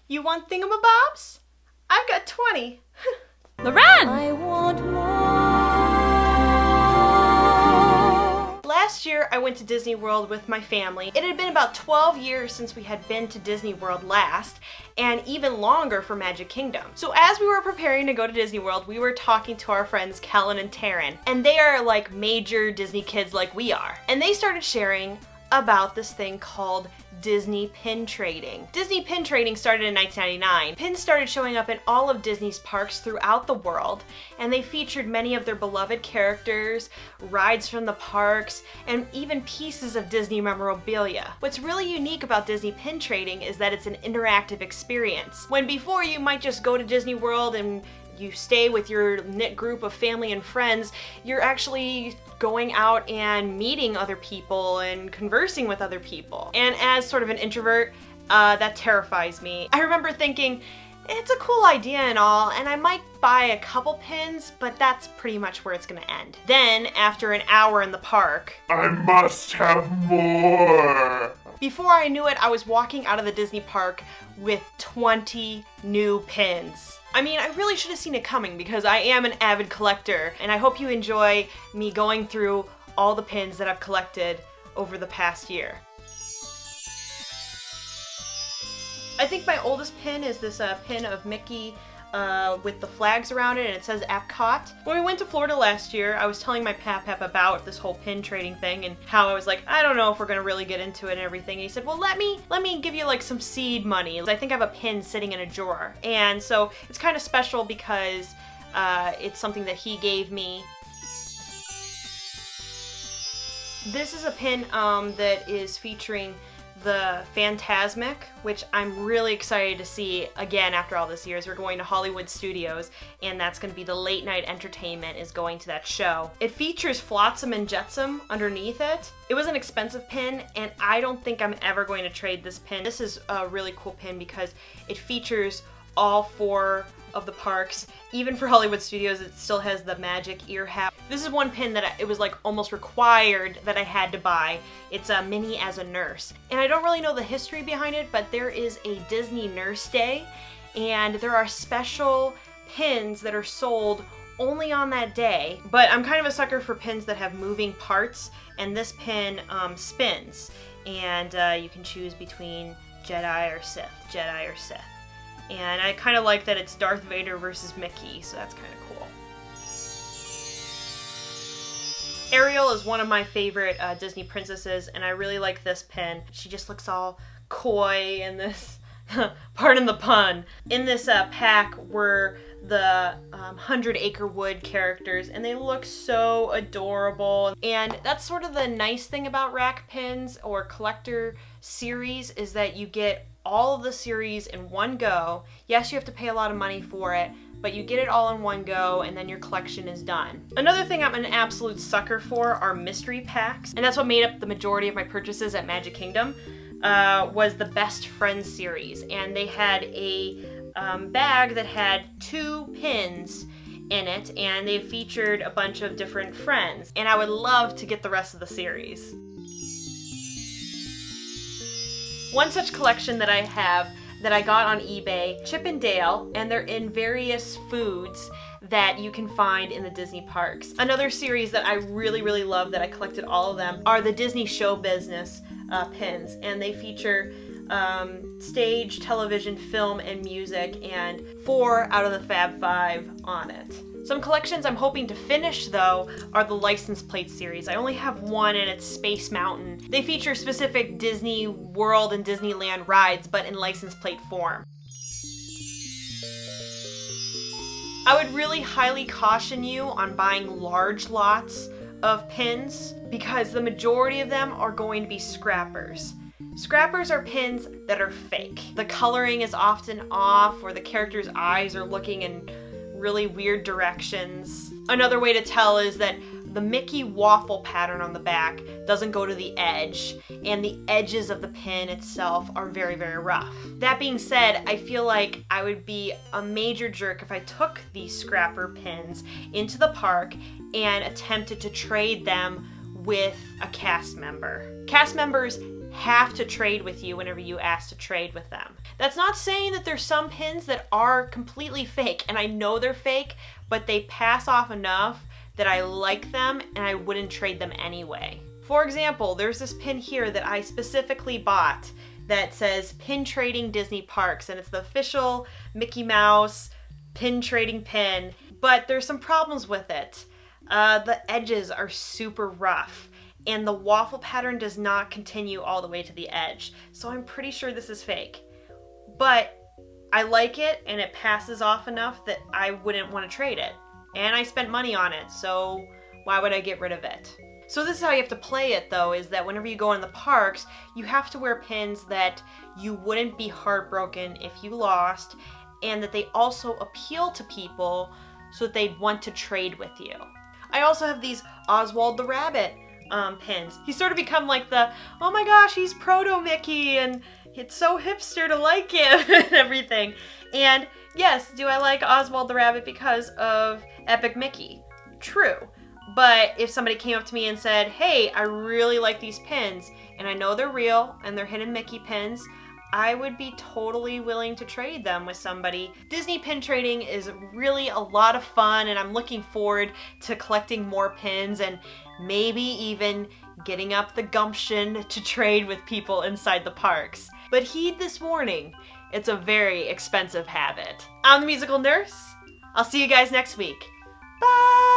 You want thingamabobs? I've got 20. Loren! I want more. Last year, I went to Disney World with my family. It had been about 12 years since we had been to Disney World last, and even longer for Magic Kingdom. So as we were preparing to go to Disney World, we were talking to our friends Kellen and Taryn, and they are like major Disney kids like we are. And they started sharing about this thing called Disney pin trading. Disney pin trading started in 1999. Pins started showing up in all of Disney's parks throughout the world, and they featured many of their beloved characters, rides from the parks, and even pieces of Disney memorabilia. What's really unique about Disney pin trading is that it's an interactive experience. When before you might just go to Disney World and you stay with your knit group of family and friends, you're actually going out and meeting other people and conversing with other people. And as sort of an introvert, that terrifies me. I remember thinking, it's a cool idea and all, and I might buy a couple pins, but that's pretty much where it's gonna end. Then, after an hour in the park, I must have more. Before I knew it, I was walking out of the Disney park with 20 new pins. I mean, I really should have seen it coming because I am an avid collector, and I hope you enjoy me going through all the pins that I've collected over the past year. I think my oldest pin is this pin of Mickey with the flags around it, and it says Epcot. When we went to Florida last year, I was telling my pap about this whole pin trading thing and how I was like, I don't know if we're gonna really get into it and everything. And he said, well, let me give you like some seed money. I think I have a pin sitting in a drawer. And so it's kind of special because it's something that he gave me. This is a pin that is featuring the Fantasmic, which I'm really excited to see again after all this years. We're going to Hollywood Studios, and that's going to be the late night entertainment is going to that show. It features Flotsam and Jetsam underneath it. It was an expensive pin, and I don't think I'm ever going to trade this pin. This is a really cool pin because it features all 4 of the parks. Even for Hollywood Studios, it still has the magic ear hat. This is one pin that it was like almost required that I had to buy. It's a Minnie as a Nurse. And I don't really know the history behind it, but there is a Disney Nurse Day, and there are special pins that are sold only on that day. But I'm kind of a sucker for pins that have moving parts, and this pin spins. And you can choose between Jedi or Sith, Jedi or Sith. And I kind of like that it's Darth Vader versus Mickey, so that's kind of cool. Ariel is one of my favorite Disney princesses, and I really like this pin. She just looks all coy in this, pardon the pun. In this pack were the 100 Acre Wood characters, and they look so adorable. And that's sort of the nice thing about rack pins or collector series is that you get all of the series in one go. Yes, you have to pay a lot of money for it, but you get it all in one go and then your collection is done. Another thing I'm an absolute sucker for are mystery packs, and that's what made up the majority of my purchases at Magic Kingdom, was the Best Friends series. And they had a bag that had 2 pins in it, and they featured a bunch of different friends. And I would love to get the rest of the series. One such collection that I have that I got on eBay, Chip and Dale, and they're in various foods that you can find in the Disney parks. Another series that I really, really love that I collected all of them are the Disney Show Business pins, and they feature stage, television, film, and music, and 4 out of the Fab 5 on it. Some collections I'm hoping to finish, though, are the license plate series. I only have one, and it's Space Mountain. They feature specific Disney World and Disneyland rides, but in license plate form. I would really highly caution you on buying large lots of pins because the majority of them are going to be scrappers. Scrappers are pins that are fake. The coloring is often off, or the character's eyes are looking in really weird directions. Another way to tell is that the Mickey waffle pattern on the back doesn't go to the edge, and the edges of the pin itself are very, very rough. That being said, I feel like I would be a major jerk if I took these scrapper pins into the park and attempted to trade them with a cast member. Cast members have to trade with you whenever you ask to trade with them. That's not saying that there's some pins that are completely fake, and I know they're fake, but they pass off enough that I like them and I wouldn't trade them anyway. For example, there's this pin here that I specifically bought that says Pin Trading Disney Parks, and it's the official Mickey Mouse pin trading pin, but there's some problems with it. The edges are super rough, and the waffle pattern does not continue all the way to the edge, so I'm pretty sure this is fake. But I like it, and it passes off enough that I wouldn't want to trade it. And I spent money on it, so why would I get rid of it? So this is how you have to play it, though, is that whenever you go in the parks, you have to wear pins that you wouldn't be heartbroken if you lost, and that they also appeal to people so that they'd want to trade with you. I also have these Oswald the Rabbit pins. He's sort of become like the, oh my gosh, he's Proto-Mickey, and it's so hipster to like him and everything. And yes, do I like Oswald the Rabbit because of Epic Mickey? True. But if somebody came up to me and said, hey, I really like these pins, and I know they're real, and they're hidden Mickey pins, I would be totally willing to trade them with somebody. Disney pin trading is really a lot of fun, and I'm looking forward to collecting more pins and maybe even getting up the gumption to trade with people inside the parks. But heed this warning, it's a very expensive habit. I'm the Musical Nurse. I'll see you guys next week. Bye!